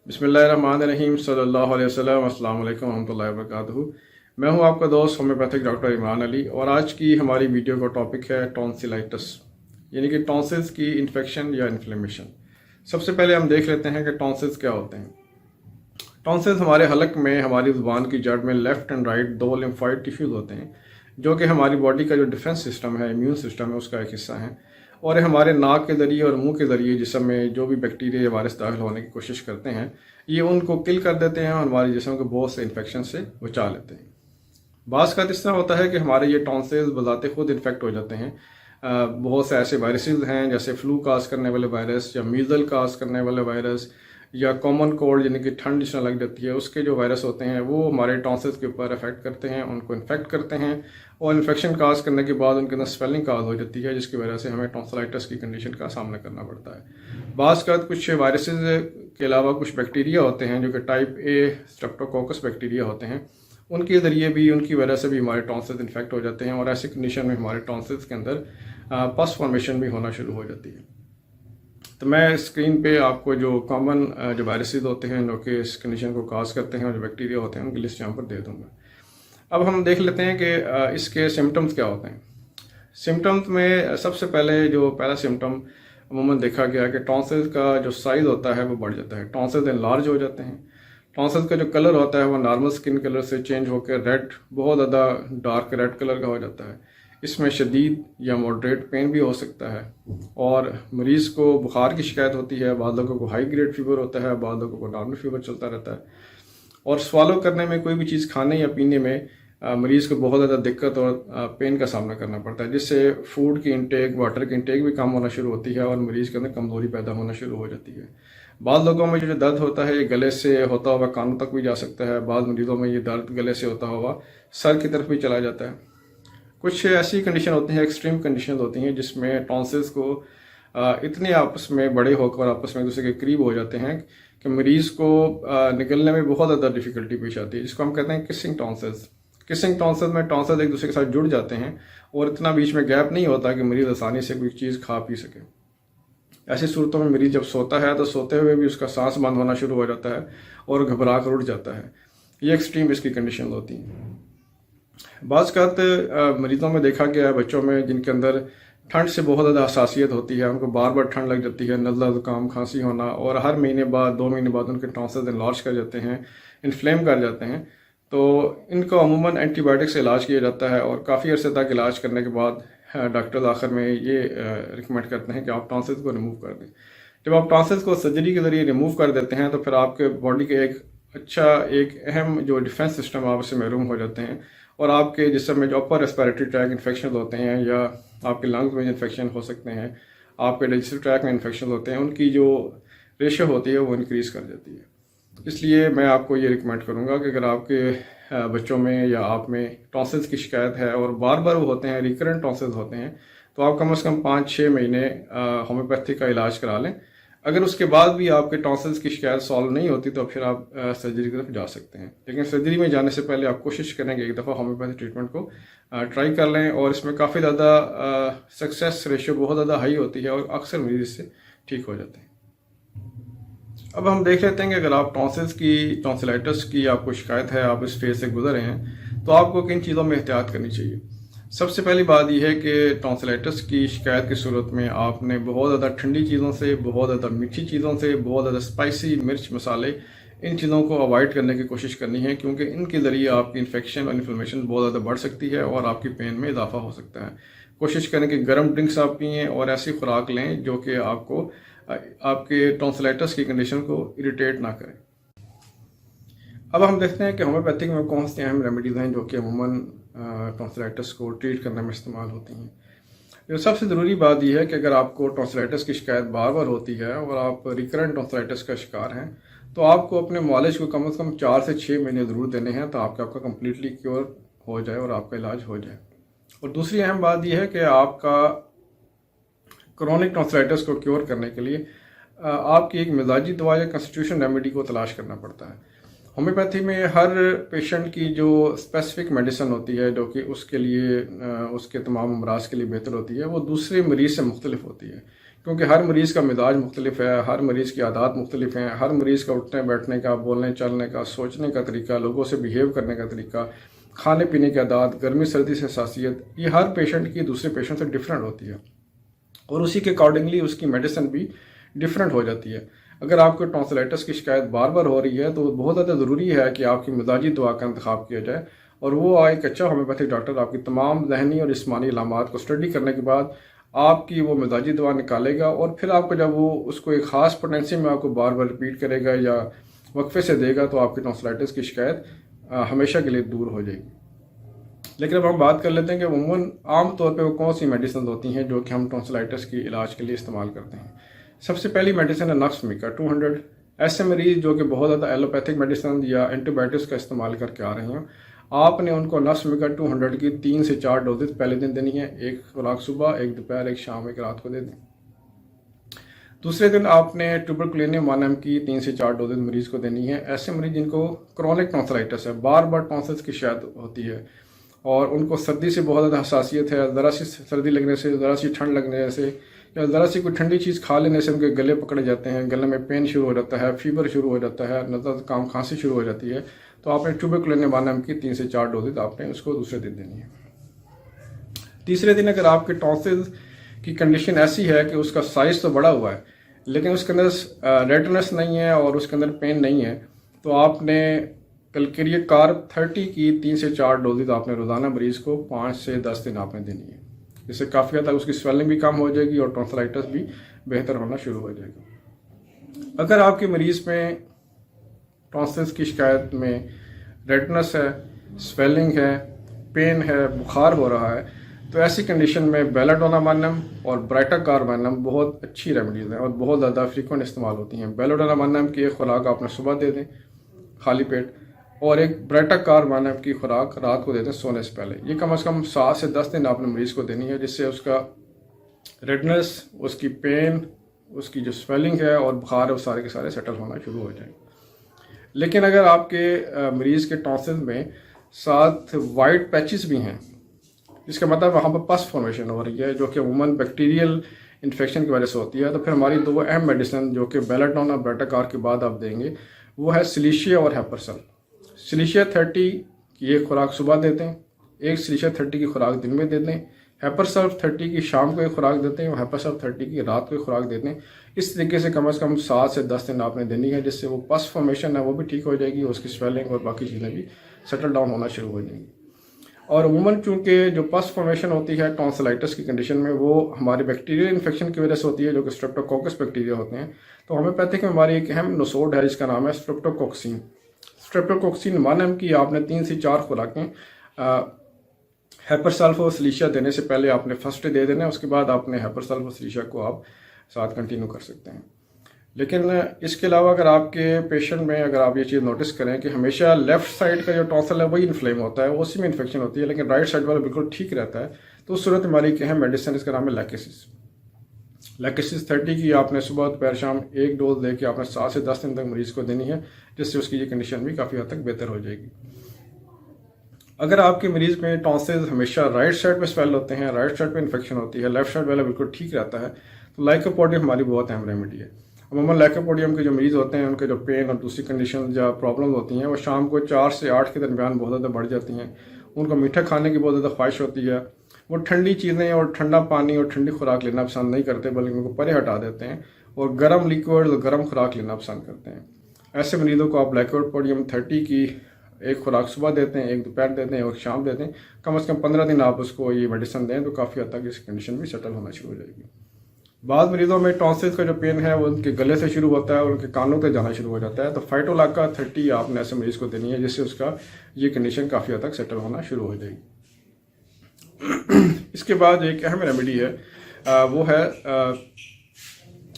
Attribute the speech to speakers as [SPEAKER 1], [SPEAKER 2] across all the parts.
[SPEAKER 1] बिस्मिल्लाहिर्रहमानिर्रहीम सल्लल्लाहु अलैहि वसल्लम अस्सलाम वालेकुम रहमतुल्लाहि व बरकातुहू। मैं हूं आपका दोस्त होम्योपैथिक डॉक्टर इमरान अली और आज की हमारी वीडियो का टॉपिक है टॉन्सिलाइटिस, यानी कि टॉन्सिल्स की इन्फेक्शन या इन्फ्लेमेशन। सबसे पहले हम देख लेते हैं कि टॉन्सिल्स क्या होते हैं। टॉन्सिल्स हमारे हलक में, हमारी ज़ुबान की जड़ में लेफ़्ट एंड राइट दो लिम्फॉइड टिश्यूज़ होते हैं जो कि हमारी बॉडी का जो डिफेंस सिस्टम है, इम्यून सिस्टम है, उसका एक हिस्सा है। और ये हमारे नाक के ज़रिए और मुंह के ज़रिए जिस्म में जो भी बैक्टीरिया या वायरस दाखिल होने की कोशिश करते हैं, ये उनको किल कर देते हैं और हमारे जिस्म को बहुत से इन्फेक्शन से बचा लेते हैं। बाज़ का इस तरह होता है कि हमारे ये टॉन्सिल्स बज़ाते खुद इन्फेक्ट हो जाते हैं। बहुत से ऐसे वायरसेस हैं जैसे फ्लू काज करने वाले वायरस या मीज़ल काज करने वाले वायरस या कॉमन कोल्ड यानी कि ठंड जिसमें लग जाती है, उसके जो वायरस होते हैं वो हमारे टॉन्सिल्स के ऊपर अफेक्ट करते हैं, उनको इन्फेक्ट करते हैं और इन्फेक्शन काज करने के बाद उनके अंदर स्वेलिंग काज हो जाती है, जिसकी वजह से हमें टॉन्सिलाइटिस की कंडीशन का सामना करना पड़ता है। बाज़ का कुछ वायरसेस के अलावा कुछ बैक्टीरिया होते हैं जो कि टाइप ए स्ट्रेप्टोकोकस बैक्टीरिया होते हैं, उनके ज़रिए भी, उनकी वजह से भी हमारे टॉन्सिल्स इन्फेक्ट हो जाते हैं और ऐसी कंडीशन में हमारे टॉन्सिल्स के अंदर पस फॉर्मेशन भी होना शुरू हो जाती है। तो मैं स्क्रीन पे आपको जो कॉमन जो वायरसेस होते हैं जो कि इस कंडीशन को काज करते हैं और जो बैक्टीरिया होते हैं उनकी लिस्ट यहाँ पर दे दूँगा। अब हम देख लेते हैं कि इसके सिम्टम्स क्या होते हैं। सिम्टम्स में सबसे पहले जो पहला सिम्टम अमूमन देखा गया है कि टॉन्सिल्स का जो साइज़ होता है वो बढ़ जाता है, टॉन्सिल्स एनलार्ज हो जाते हैं। टॉन्सिल्स का जो कलर होता है वो नॉर्मल स्किन कलर से चेंज होकर रेड, बहुत ज़्यादा डार्क रेड कलर का हो जाता है। इसमें शदीद या मॉडरेट पेन भी हो सकता है और मरीज़ को बुखार की शिकायत होती है, बाद लोगों को हाई ग्रेड फीवर होता है, बाद लोगों को नॉर्मल फीवर चलता रहता है और स्वालो करने में, कोई भी चीज़ खाने या पीने में मरीज़ को बहुत ज़्यादा दिक्कत और पेन का सामना करना पड़ता है, जिससे फूड की इंटेक, वाटर की इंटेक भी कम होना शुरू होती है और मरीज़ के अंदर कमज़ोरी पैदा होना शुरू हो जाती है। बाद लोगों में जो दर्द होता है ये गले से होता हुआ कानों तक भी जा सकता है, बाद मरीज़ों में ये दर्द गले से होता हुआ सर की तरफ भी चला जाता है। कुछ ऐसी कंडीशन होती हैं, एक्सट्रीम कंडीशन होती हैं जिसमें टॉन्सिल्स को इतने आपस में बड़े होकर आपस में एक दूसरे के करीब हो जाते हैं कि मरीज़ को निकलने में बहुत ज़्यादा डिफ़िकल्टी पेश आती है, जिसको हम कहते हैं किसिंग टॉन्सिल्स। किसिंग टॉन्सिल्स में टॉन्सिल्स एक दूसरे के साथ जुड़ जाते हैं और इतना बीच में गैप नहीं होता कि मरीज़ आसानी से कोई चीज़ खा पी सके। ऐसी सूरतों में मरीज़ जब सोता है तो सोते हुए भी उसका सांस बंद होना शुरू हो जाता है और घबरा कर उठ जाता है। ये एक्सट्रीम इसकी कंडीशन होती हैं। बाज़ मरीज़ों में देखा गया है, बच्चों में जिनके अंदर ठंड से बहुत ज़्यादा हसासियत होती है, उनको बार बार ठंड लग जाती है, नज़ला ज़ुकाम खांसी होना और हर महीने बाद 2 महीने बाद उनके टॉन्सिल्स एनलार्ज कर जाते हैं, इन्फ्लेम कर जाते हैं। तो इनको अमूमन एंटीबायोटिक से इलाज किया जाता है और काफ़ी अर्से तक इलाज करने के बाद डॉक्टर आखिर में ये रिकमेंड करते हैं कि आप टॉन्सिल्स को रिमूव कर दें। जब आप टॉन्सिल्स को सर्जरी के ज़रिए रिमूव कर देते हैं तो फिर आपके बॉडी के एक अहम जो डिफेंस सिस्टम आप उससे महरूम हो जाते हैं और आपके जिस्म में जो अपर रेस्पिरेटरी ट्रैक इन्फेक्शन होते हैं या आपके लंग्स में इन्फेक्शन हो सकते हैं, आपके डाइजेस्टिव ट्रैक में इन्फेक्शन होते हैं, उनकी जो रेशो होती है वो इंक्रीज़ कर जाती है। इसलिए मैं आपको ये रिकमेंड करूँगा कि अगर आपके बच्चों में या आप में टॉन्सिल्स की शिकायत है और बार बार वो होते हैं, रिकरेंट टॉन्सिल्स होते हैं, तो आप कम से कम 5-6 महीने होम्योपैथी का इलाज करा लें। अगर उसके बाद भी आपके टॉन्सिल्स की शिकायत सॉल्व नहीं होती तो फिर आप सर्जरी की तरफ जा सकते हैं, लेकिन सर्जरी में जाने से पहले आप कोशिश करें कि एक दफ़ा होम्योपैथी ट्रीटमेंट को ट्राई कर लें और इसमें काफ़ी ज़्यादा सक्सेस रेशियो बहुत ज़्यादा हाई होती है और अक्सर मरीज इससे ठीक हो जाते हैं। अब हम देख लेते हैं कि अगर आप टॉन्सिलाइटिस की आपको शिकायत है, आप इस फेज से गुजर रहे हैं, तो आपको किन चीज़ों में एहतियात करनी चाहिए। सबसे पहली बात यह है कि टॉन्सिलाइटिस की शिकायत की सूरत में आपने बहुत ज़्यादा ठंडी चीज़ों से, बहुत ज़्यादा मीठी चीज़ों से, बहुत ज़्यादा स्पाइसी मिर्च मसाले, इन चीज़ों को अवॉइड करने की कोशिश करनी है, क्योंकि इनके ज़रिए आपकी इन्फेक्शन और इन्फ्लेमेशन बहुत ज़्यादा बढ़ सकती है और आपकी पेन में इजाफा हो सकता है। कोशिश करें कि गर्म ड्रिंक्स आप पिएँ और ऐसी खुराक लें जो कि आपको आपके टॉन्सिलाइटिस की कंडीशन को इरिटेट ना करें। अब हम देखते हैं कि होम्योपैथिक में कौन सी अहम रेमेडीज़ हैं जो कि अमूमन टॉन्सिलाइटिस को ट्रीट करने में इस्तेमाल होती हैं। जो सबसे ज़रूरी बात यह है कि अगर आपको टॉन्सिलाइटिस की शिकायत बार बार होती है और आप रिकरेंट टॉन्सिलाइटिस का शिकार हैं, तो आपको अपने मुआलिज को कम से कम 4 से 6 महीने ज़रूर देने हैं, तो आपका कम्प्लीटली क्योर हो जाए और आपका इलाज हो जाए। और दूसरी अहम बात यह है कि आपका क्रोनिक टॉन्सिलाइटिस को क्योर करने के लिए आपकी एक मिजाजी दवा या कंस्टिट्यूशन रेमेडी को तलाश करना पड़ता है। होम्योपैथी में हर पेशेंट की जो स्पेसिफिक मेडिसिन होती है जो कि उसके लिए उसके तमाम अमराज के लिए बेहतर होती है, वो दूसरे मरीज़ से मुख्तलिफ होती है, क्योंकि हर मरीज़ का मिजाज मुख्तलिफ है, हर मरीज़ की आदत मुख्तलिफ हैं, हर मरीज़ का उठने बैठने का, बोलने चलने का, सोचने का तरीका, लोगों से बिहेव करने का तरीका, खाने पीने की आदत, गर्मी सर्दी से हसासियत, ये हर पेशेंट की दूसरे पेशेंट से डिफरेंट होती है और उसी के अकॉर्डिंगली उसकी मेडिसिन भी डिफरेंट हो जाती है। अगर आपको टॉन्सिलाइटिस की शिकायत बार बार हो रही है तो बहुत ज़्यादा ज़रूरी है कि आपकी मिजाजी दवा का इंतखाब किया जाए और वो एक अच्छा होम्योपैथिक डॉक्टर आपकी तमाम जहनी और जिस्मानी अलामात को स्टडी करने के बाद आपकी वो मिजाजी दवा निकालेगा और फिर आपको जब वो उसको एक ख़ास पोटेंसी में आपको बार बार रिपीट करेगा या वक्फे से देगा तो आपकी टॉन्सिलाइटिस की शिकायत हमेशा के लिए दूर हो जाएगी। लेकिन अब हम बात कर लेते हैं कि अमूमन आम तौर पे वो कौन सी मेडिसिन होती हैं जो कि हम टॉन्सिलाइटिस की इलाज के लिए इस्तेमाल करते हैं। सबसे पहली मेडिसिन है नक्स मिका 200। ऐसे मरीज जो कि बहुत ज़्यादा एलोपैथिक मेडिसिन या एंटीबायोटिक्स का इस्तेमाल करके आ रहे हैं, आपने उनको नक्स मिका 200 की 3 से 4 डोजेज पहले दिन देनी है। एक खुराक सुबह, एक दोपहर, एक शाम, एक रात को दे दें। दूसरे दिन आपने ट्यूबरकुलिनियम 1 mg की 3 से 4 डोजेज मरीज को देनी है। ऐसे मरीज जिनको क्रॉनिक टॉन्सिलाइटिस है, बार बार टॉन्सिल्स की शिकायत होती है और उनको सर्दी से बहुत ज़्यादा हसासियत है, ज़रा सी सर्दी लगने से, ज़रा सी ठंड लगने से या ज़रा सी कोई ठंडी चीज़ खा लेने से उनके गले पकड़े जाते हैं, गले में पेन शुरू हो जाता है, फीवर शुरू हो जाता है, नज़र काम खांसी शुरू हो जाती है, तो आपने ट्यूबरकुलिनियम 1 mg की 3 से 4 डोजेज आपने उसको दूसरे दिन देनी है। तीसरे दिन अगर आपके टॉन्सिल्स की कंडीशन ऐसी है कि उसका साइज़ तो बड़ा हुआ है लेकिन उसके अंदर रेडनेस नहीं है और उसके अंदर पेन नहीं है, तो आपने कैलकेरिया कार्ब 30 की 3 से 4 डोजेज आपने रोज़ाना मरीज को 5 से 10 दिन आपने देनी है। इससे काफ़ी हद तक उसकी स्वेलिंग भी कम हो जाएगी और टॉन्सिलाइटिस भी बेहतर होना शुरू हो जाएगा। अगर आपके मरीज में टॉन्सिल्स की शिकायत में रेडनेस है, स्वेलिंग है, पेन है, बुखार हो रहा है, तो ऐसी कंडीशन में बेलाडोना 1 mg और ब्राइटाकार्ब 1 mg बहुत अच्छी रेमेडीज़ हैं और बहुत ज़्यादा फ्रीक्वेंट इस्तेमाल होती हैं। बेलाडोना 1 mg की एक खुराक आपने सुबह दे दें खाली पेट और एक ब्राइटाकार्ब 1 mg की खुराक रात को दे दें सोने से पहले। ये कम से कम 7 से 10 दिन आपने मरीज़ को देनी है, जिससे उसका रेडनेस, उसकी पेन, उसकी जो स्वेलिंग है और बुखार है वो सारे के सारे सेटल होना शुरू हो जाएंगे। लेकिन अगर आपके मरीज़ के टॉन्सिल में साथ वाइट पैचेस भी हैं, इसका मतलब वहाँ पर पस फॉर्मेशन हो रही है जो कि अमूमन बैक्टीरियल इन्फेक्शन की वजह से होती है, तो फिर हमारी दो अहम मेडिसिन जो कि बेलाटोन और ब्राइटाकार्ब के बाद आप देंगे वो है सिलिशिया और हेपरसल। सिलिशिया 30 की एक खुराक सुबह देते हैं, एक सिलिशिया 30 की खुराक दिन में देते हैं, हेपरसल 30 की शाम को एक खुराक देते हैं और हेपरसल 30 की रात को एक खुराक देते हैं। इस तरीके से कम 7 से 10 दिन आपने देनी है, जिससे वो पस फॉर्मेशन है वो भी ठीक हो जाएगी, उसकी स्वेलिंग और बाकी चीज़ें भी सेटल डाउन होना शुरू हो जाएंगी। और अमूमन चूँकि जो पस फॉर्मेशन होती है टॉन्सिलाइटिस की कंडीशन में वो हमारे बैक्टीरियल इन्फेक्शन की वजह से होती है जो कि स्ट्रेप्टोकोकस बैक्टीरिया होते हैं, तो होम्योपैथिक में हमारी एक अहम नोसोड है जिसका नाम है स्ट्रेप्टोकोक्सिन। स्ट्रेप्टोकोक्सिन 1 mg की आपने 3 से 4 खुराकें हेपरसल्फा सिलिशिया देने से पहले आपने फर्स्ट डे दे देना है, उसके बाद आपने हेपरसल्फा सिलिशिया को आप साथ कंटिन्यू कर सकते हैं। लेकिन इसके अलावा अगर आपके पेशेंट में अगर आप ये चीज़ नोटिस करें कि हमेशा लेफ्ट साइड का जो टॉन्सिल है वही इन्फ्लेम होता है, उसी में इन्फेक्शन होती है, लेकिन राइट साइड वाला बिल्कुल ठीक रहता है, तो उस सूरत हमारी एक अहम मेडिसिन इसका नाम है लैकेसिस। लैकेसिस 30 की आपने सुबह दोपहर शाम एक डोज लेके आपने 7 से 10 दिन तक मरीज़ को देनी है, जिससे उसकी ये कंडीशन भी काफ़ी हद तक बेहतर हो जाएगी। अगर आपके मरीज़ में टॉन्सिल्स हमेशा राइट साइड पे स्वेल होते हैं, राइट साइड पे इन्फेक्शन होती है, लेफ्ट साइड वाला बिल्कुल ठीक रहता है, तो लाइकोपोडियम हमारी बहुत अहम रेमेडी है। अमूमन लाइकोपोडियम के जो मरीज़ होते हैं उनके जो पेन और दूसरी कंडीशन या प्रॉब्लम होती हैं वो शाम को 4 से 8 के दरमियान बहुत ज़्यादा बढ़ जाती हैं। उनको मीठा खाने की बहुत ज़्यादा ख्वाहिश होती है, वो ठंडी चीज़ें और ठंडा पानी और ठंडी खुराक लेना पसंद नहीं करते, बल्कि उनको परे हटा देते हैं और गर्म लिक्विड और गर्म खुराक लेना पसंद करते हैं। ऐसे मरीज़ों को आप लाइकोपोडियम 30 की एक खुराक सुबह देते हैं, एक दोपहर देते हैं और शाम देते हैं। कम से कम 15 दिन आप उसको ये मेडिसिन दें तो काफ़ी हद तक इस कंडीशन भी सेटल होना शुरू हो जाएगी। बाद मरीजों में टॉन्सिल्स का जो पेन है वो उनके गले से शुरू होता है और उनके कानों तक जाना शुरू हो जाता है, तो फाइटोलाका 30 आपने ऐसे मरीज को देनी है, जिससे उसका ये कंडीशन काफ़ी हद तक सेटल होना शुरू हो जाएगी। इसके बाद एक अहम रेमेडी है, वो है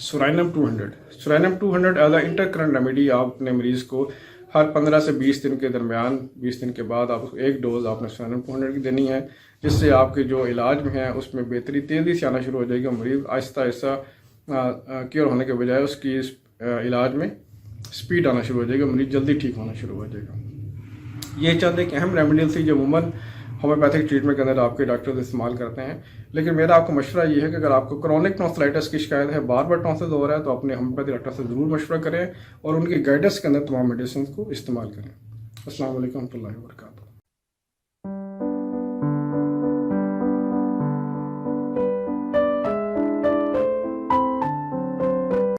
[SPEAKER 1] सुराइनम 200। सुराइनम 200 एज अ इंटरकरेंट रेमेडी आपने मरीज़ को हर 15 से 20 दिन के दरमियान, 20 दिन के बाद आप एक डोज आपने सुराइनम 200 की देनी है, जिससे आपके जो इलाज में है उसमें बेहतरी तेज़ी से आना शुरू हो जाएगी। मरीज़ आहिस्ता आहिस्ता क्योर होने के बजाय उसकी इलाज में स्पीड आना शुरू हो जाएगी, मरीज़ जल्दी ठीक होना शुरू हो जाएगा। ये चंद एक अहम रेमेडीज थी जो अमूमन होम्योपैथिक ट्रीटमेंट के अंदर आपके डॉक्टर्स इस्तेमाल करते हैं। लेकिन मेरा आपको मशवरा ये है कि अगर आपको क्रॉनिक टॉन्सिलाइटिस की शिकायत है, बार बार टॉन्सिल हो रहा है, तो अपने होम्योपैथिक डॉक्टर से ज़रूर मशवरा करें और उनकी गाइडेंस के अंदर तमाम मेडिसिन को इस्तेमाल करें। अस्सलाम वालेकुम रहमतुल्लाहि व बरकातहू।